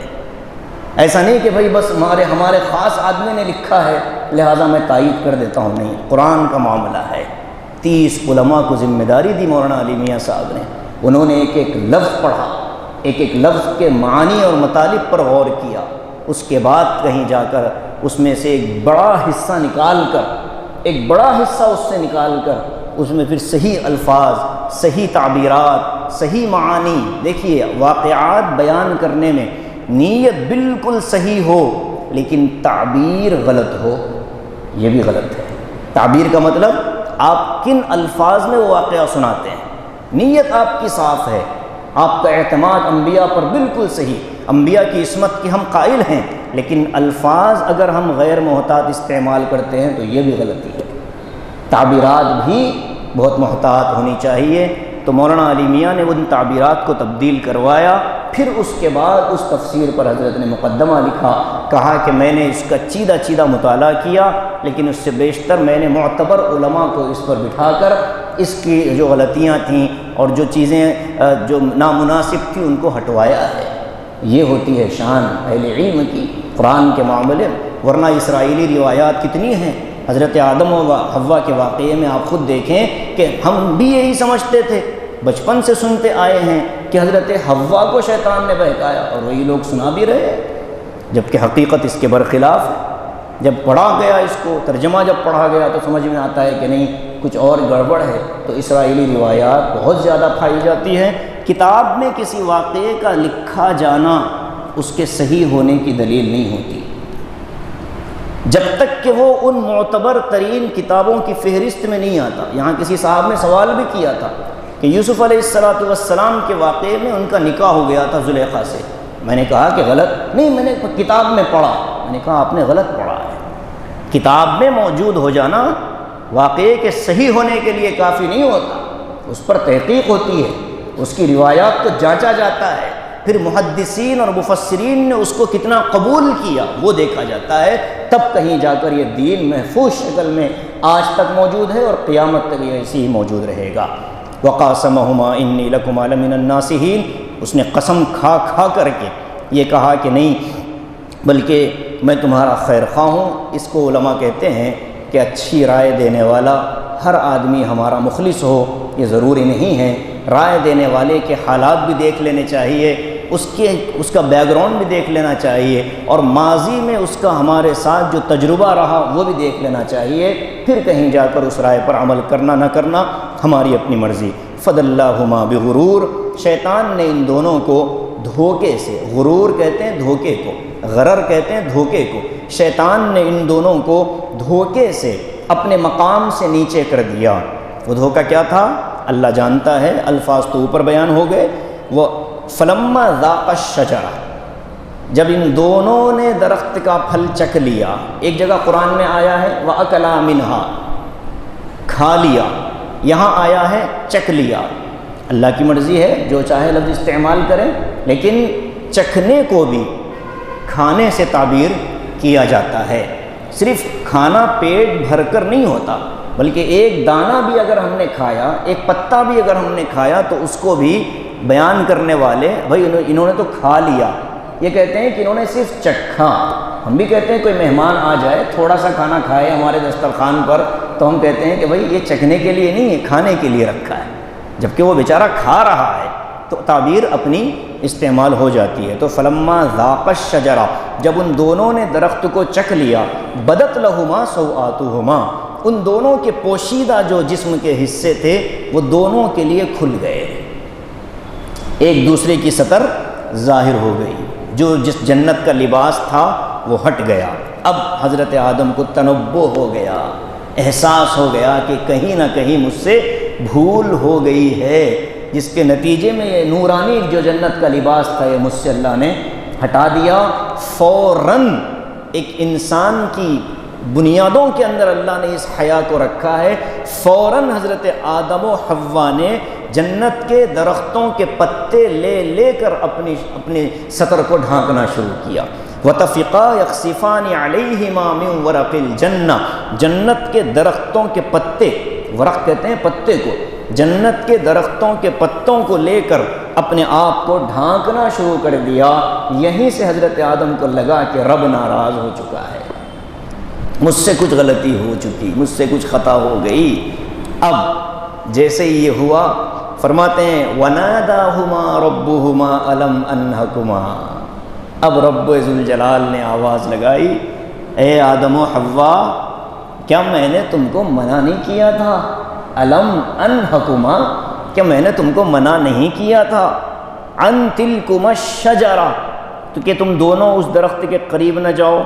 [SPEAKER 1] ایسا نہیں کہ بھائی بس ہمارے خاص آدمی نے لکھا ہے لہٰذا میں تائید کر دیتا ہوں، نہیں، قرآن کا معاملہ ہے۔ 30 علماء کو ذمہ داری دی مولانا علی میاں صاحب نے، انہوں نے ایک ایک لفظ پڑھا، ایک ایک لفظ کے معنی اور مطالب پر غور کیا، اس کے بعد کہیں جا کر اس میں سے ایک بڑا حصہ نکال کر اس میں پھر صحیح الفاظ، صحیح تعبیرات، صحیح معانی۔ دیکھیے واقعات بیان کرنے میں نیت بالکل صحیح ہو لیکن تعبیر غلط ہو، یہ بھی غلط ہے۔ تعبیر کا مطلب آپ کن الفاظ میں وہ واقعہ سناتے ہیں، نیت آپ کی صاف ہے، آپ کا اعتماد انبیاء پر بالکل صحیح، انبیاء کی عصمت کی ہم قائل ہیں، لیکن الفاظ اگر ہم غیر محتاط استعمال کرتے ہیں تو یہ بھی غلطی ہے۔ تعبیرات بھی بہت محتاط ہونی چاہیے۔ تو مولانا علی میاں نے ان تعبیرات کو تبدیل کروایا، پھر اس کے بعد اس تفسیر پر حضرت نے مقدمہ لکھا، کہا کہ میں نے اس کا چیدہ مطالعہ کیا، لیکن اس سے بیشتر میں نے معتبر علماء کو اس پر بٹھا کر اس کی جو غلطیاں تھیں اور جو چیزیں جو نامناسب تھیں ان کو ہٹوایا ہے۔ یہ ہوتی ہے شان اہل علم کی قرآن کے معاملے، ورنہ اسرائیلی روایات کتنی ہیں۔ حضرت آدم و حوا کے واقعے میں آپ خود دیکھیں کہ ہم بھی یہی سمجھتے تھے، بچپن سے سنتے آئے ہیں کہ حضرت حوا کو شیطان نے بہکایا، اور وہی لوگ سنا بھی رہے ہیں، جبکہ حقیقت اس کے برخلاف ہے۔ جب پڑھا گیا اس کو، ترجمہ جب پڑھا گیا تو سمجھ میں آتا ہے کہ نہیں کچھ اور گڑبڑ ہے۔ تو اسرائیلی روایات بہت زیادہ پائی جاتی ہیں۔ کتاب میں کسی واقعے کا لکھا جانا اس کے صحیح ہونے کی دلیل نہیں ہوتی جب تک کہ وہ ان معتبر ترین کتابوں کی فہرست میں نہیں آتا۔ یہاں کسی صاحب نے سوال بھی کیا تھا کہ یوسف علیہ السلام کے واقعے میں ان کا نکاح ہو گیا تھا زلیخا سے۔ میں نے کہا کہ غلط نہیں، میں نے کتاب میں پڑھا۔ میں نے کہا آپ نے غلط پڑھا ہے، کتاب میں موجود ہو جانا واقعے کے صحیح ہونے کے لیے کافی نہیں ہوتا، اس پر تحقیق ہوتی ہے، اس کی روایات کو جانچا جاتا ہے، پھر محدثین اور مفسرین نے اس کو کتنا قبول کیا وہ دیکھا جاتا ہے، تب کہیں جا کر یہ دین محفوظ شکل میں آج تک موجود ہے اور قیامت تک یہ ایسی ہی موجود رہے گا۔ وَقَاسَمَهُمَا إِنِّي لَكُمَا لَمِنَ النَّاصِحِينَ، اس نے قسم کھا کر کے یہ کہا کہ نہیں بلکہ میں تمہارا خیر خواہ ہوں۔ اس کو علماء کہتے ہیں کہ اچھی رائے دینے والا ہر آدمی ہمارا مخلص ہو یہ ضروری نہیں ہے، رائے دینے والے کے حالات بھی دیکھ لینے چاہیے، اس کا بیک گراؤنڈ بھی دیکھ لینا چاہیے، اور ماضی میں اس کا ہمارے ساتھ جو تجربہ رہا وہ بھی دیکھ لینا چاہیے، پھر کہیں جا کر اس رائے پر عمل کرنا نہ کرنا ہماری اپنی مرضی۔ فَضَلَّاهُمَا بِغُرُورٍ، شیطان نے ان دونوں کو دھوکے سے، غرور کہتے ہیں دھوکے کو، غرر کہتے ہیں دھوکے کو، شیطان نے ان دونوں کو دھوکے سے اپنے مقام سے نیچے کر دیا۔ وہ دھوکہ کیا تھا اللہ جانتا ہے، الفاظ تو اوپر بیان ہو گئے۔ وہ فلما ذاق الشجرہ، جب ان دونوں نے درخت کا پھل چکھ لیا، ایک جگہ قرآن میں آیا ہے وَأَكَلَا مِنْهَا، کھا لیا، یہاں آیا ہے چکھ لیا۔ اللہ کی مرضی ہے، جو چاہے لفظ استعمال کریں، لیکن چکھنے کو بھی کھانے سے تعبیر کیا جاتا ہے۔ صرف کھانا پیٹ بھر کر نہیں ہوتا، بلکہ ایک دانہ بھی اگر ہم نے کھایا، ایک پتا بھی اگر ہم نے کھایا، تو اس کو بھی بیان کرنے والے بھائی انہوں نے تو کھا لیا، یہ کہتے ہیں کہ انہوں نے صرف چکھا۔ ہم بھی کہتے ہیں کوئی مہمان آ جائے، تھوڑا سا کھانا کھائے ہمارے دسترخوان پر، تو ہم کہتے ہیں کہ بھائی یہ چکھنے کے لیے نہیں ہے، کھانے کے لیے رکھا ہے، جبکہ وہ بیچارہ کھا رہا ہے، تو تعبیر اپنی استعمال ہو جاتی ہے۔ تو فلما ذاق الشجرہ، جب ان دونوں نے درخت کو چکھ لیا، بدت لہما سوآتہما، ان دونوں کے پوشیدہ جو جسم کے حصے تھے وہ دونوں کے لیے کھل گئے، ایک دوسرے کی ستر ظاہر ہو گئی، جو جس جنت کا لباس تھا وہ ہٹ گیا۔ اب حضرت آدم کو تنبہ ہو گیا، احساس ہو گیا کہ کہیں نہ کہیں مجھ سے بھول ہو گئی ہے، جس کے نتیجے میں یہ نورانی جو جنت کا لباس تھا یہ مجھ سے اللہ نے ہٹا دیا۔ فوراً ایک انسان کی بنیادوں کے اندر اللہ نے اس حیا کو رکھا ہے، فوراً حضرت آدم و حوا نے جنت کے درختوں کے پتے لے لے کر اپنے سطر کو ڈھانکنا شروع کیا۔ وَتَفِقَا يَخْصِفَانِ عَلَيْهِمَا مِنْ وَرَقِ الْجَنَّةِ، جنت کے درختوں کے پتے، ورق کہتے ہیں پتے کو، جنت کے درختوں کے پتوں کو لے کر اپنے آپ کو ڈھانکنا شروع کر دیا۔ یہیں سے حضرت آدم کو لگا کہ رب ناراض ہو چکا ہے، مجھ سے کچھ غلطی ہو چکی، مجھ سے کچھ خطا ہو گئی۔ اب جیسے ہی یہ ہوا، فرماتے ہیں وَنَادَاهُمَا رَبُّهُمَا أَلَمْ أَنْهَكُمَا، اب رب ذوالجلال نے آواز لگائی، اے آدم و حوا، کیا میں نے تم کو منع نہیں کیا تھا؟ أَلَمْ أَنْهَكُمَا، کیا میں نے تم کو منع نہیں کیا تھا؟ عَنْ تِلْكُمَا الشَّجَرَةِ، تو کہ تم دونوں اس درخت کے قریب نہ جاؤ۔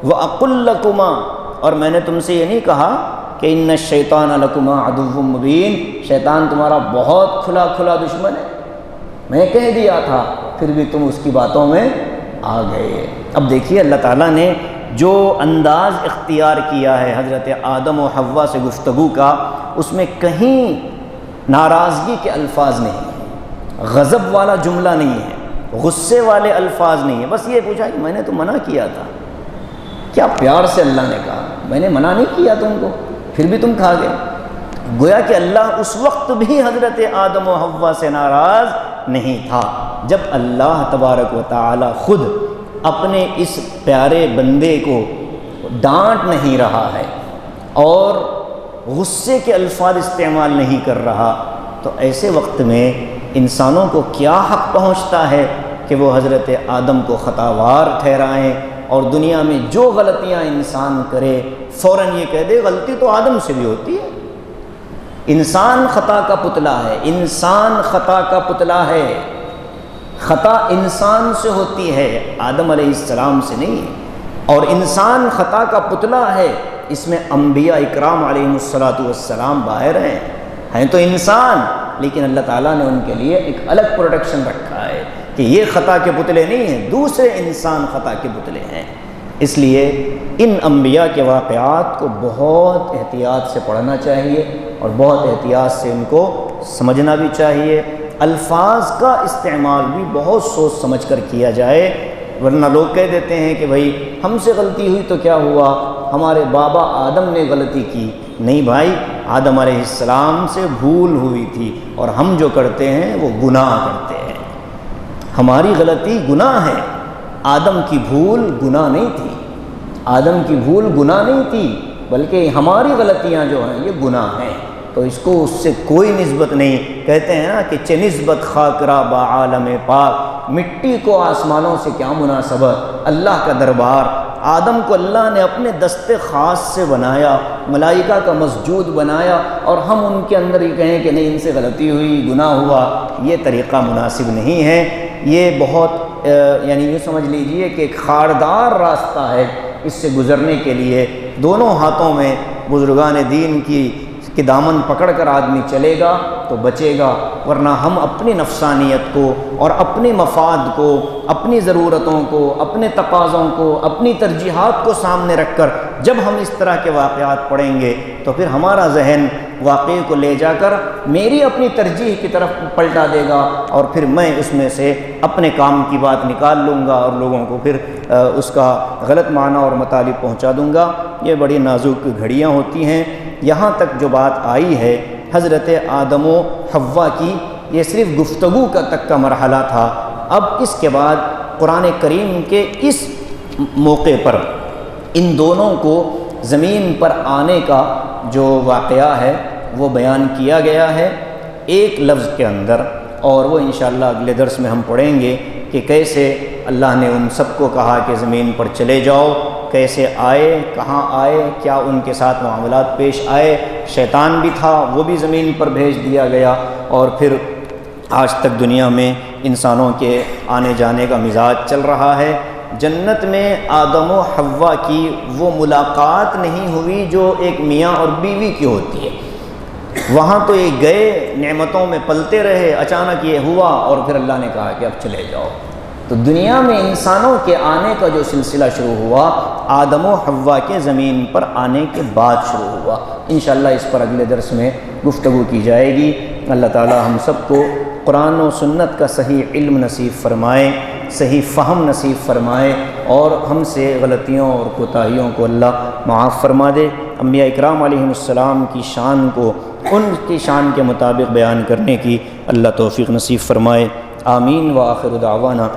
[SPEAKER 1] وَأَقُلْ لَكُمَا، اور میں نے تم سے یہ نہیں کہا کہ ان الشیطان لکما عدو مبین، شیطان تمہارا بہت کھلا کھلا دشمن ہے، میں کہہ دیا تھا، پھر بھی تم اس کی باتوں میں آ گئے۔ اب دیکھیے اللہ تعالیٰ نے جو انداز اختیار کیا ہے حضرت آدم و حوا سے گفتگو کا، اس میں کہیں ناراضگی کے الفاظ نہیں ہیں، غضب والا جملہ نہیں ہے، غصے والے الفاظ نہیں ہیں، بس یہ پوچھا کہ میں نے تو منع کیا تھا، کیا پیار سے اللہ نے کہا، میں نے منع نہیں کیا تم کو، پھر بھی تم کھا گئے۔ گویا کہ اللہ اس وقت بھی حضرت آدم و حوا سے ناراض نہیں تھا، جب اللہ تبارک و تعالی خود اپنے اس پیارے بندے کو ڈانٹ نہیں رہا ہے اور غصے کے الفاظ استعمال نہیں کر رہا، تو ایسے وقت میں انسانوں کو کیا حق پہنچتا ہے کہ وہ حضرت آدم کو خطاوار ٹھہرائیں، اور دنیا میں جو غلطیاں انسان کرے فوراً یہ کہہ دے غلطی تو آدم سے بھی ہوتی ہے۔ انسان خطا کا پتلا ہے، انسان خطا کا پتلا ہے، خطا انسان سے ہوتی ہے، آدم علیہ السلام سے نہیں ہے، اور انسان خطا کا پتلا ہے، اس میں انبیاء اکرام علیہ السلام باہر ہیں تو انسان، لیکن اللہ تعالیٰ نے ان کے لیے ایک الگ پروٹیکشن رکھا ہے کہ یہ خطا کے پتلے نہیں ہیں، دوسرے انسان خطا کے پتلے ہیں۔ اس لیے ان انبیاء کے واقعات کو بہت احتیاط سے پڑھنا چاہیے اور بہت احتیاط سے ان کو سمجھنا بھی چاہیے، الفاظ کا استعمال بھی بہت سوچ سمجھ کر کیا جائے، ورنہ لوگ کہہ دیتے ہیں کہ بھائی ہم سے غلطی ہوئی تو کیا ہوا، ہمارے بابا آدم نے غلطی کی، نہیں بھائی، آدم علیہ السلام سے بھول ہوئی تھی، اور ہم جو کرتے ہیں وہ گناہ کرتے ہیں، ہماری غلطی گناہ ہے، آدم کی بھول گناہ نہیں تھی، آدم کی بھول گناہ نہیں تھی، بلکہ ہماری غلطیاں جو ہیں یہ گناہ ہیں، تو اس کو اس سے کوئی نسبت نہیں۔ کہتے ہیں نا کہ چہ نسبت خاکرا با عالم پاک، مٹی کو آسمانوں سے کیا مناسبت، اللہ کا دربار، آدم کو اللہ نے اپنے دست خاص سے بنایا، ملائکہ کا مسجود بنایا، اور ہم ان کے اندر یہ کہیں کہ نہیں ان سے غلطی ہوئی، گناہ ہوا، یہ طریقہ مناسب نہیں ہے۔ یہ بہت یعنی یہ سمجھ لیجئے کہ ایک خاردار راستہ ہے، اس سے گزرنے کے لیے دونوں ہاتھوں میں بزرگان دین کی دامن پکڑ کر آدمی چلے گا تو بچے گا، ورنہ ہم اپنی نفسانیت کو اور اپنے مفاد کو، اپنی ضرورتوں کو، اپنے تقاضوں کو، اپنی ترجیحات کو سامنے رکھ کر جب ہم اس طرح کے واقعات پڑھیں گے تو پھر ہمارا ذہن واقعے کو لے جا کر میری اپنی ترجیح کی طرف پلٹا دے گا، اور پھر میں اس میں سے اپنے کام کی بات نکال لوں گا اور لوگوں کو پھر اس کا غلط معنی اور مطالب پہنچا دوں گا۔ یہ بڑی نازک گھڑیاں ہوتی ہیں۔ یہاں تک جو بات آئی ہے حضرت آدم و حوا کی، یہ صرف گفتگو تک کا مرحلہ تھا۔ اب اس کے بعد قرآن کریم کے اس موقع پر ان دونوں کو زمین پر آنے کا جو واقعہ ہے وہ بیان کیا گیا ہے ایک لفظ کے اندر، اور وہ انشاءاللہ اگلے درس میں ہم پڑھیں گے کہ کیسے اللہ نے ان سب کو کہا کہ زمین پر چلے جاؤ، کیسے آئے، کہاں آئے، کیا ان کے ساتھ معاملات پیش آئے۔ شیطان بھی تھا، وہ بھی زمین پر بھیج دیا گیا، اور پھر آج تک دنیا میں انسانوں کے آنے جانے کا مزاج چل رہا ہے۔ جنت میں آدم و حوا کی وہ ملاقات نہیں ہوئی جو ایک میاں اور بیوی کی ہوتی ہے۔ وہاں تو یہ گئے، نعمتوں میں پلتے رہے، اچانک یہ ہوا اور پھر اللہ نے کہا کہ اب چلے جاؤ۔ تو دنیا میں انسانوں کے آنے کا جو سلسلہ شروع ہوا آدم و حوا کے زمین پر آنے کے بعد شروع ہوا۔ انشاءاللہ اس پر اگلے درس میں گفتگو کی جائے گی۔ اللہ تعالی ہم سب کو قرآن و سنت کا صحیح علم نصیب فرمائے، صحیح فہم نصیب فرمائے، اور ہم سے غلطیوں اور کوتاہیوں کو اللہ معاف فرما دے۔ انبیاء اکرام علیہم السلام کی شان کو ان کی شان کے مطابق بیان کرنے کی اللہ توفیق نصیب فرمائے۔ آمین۔ وآخر دعوانا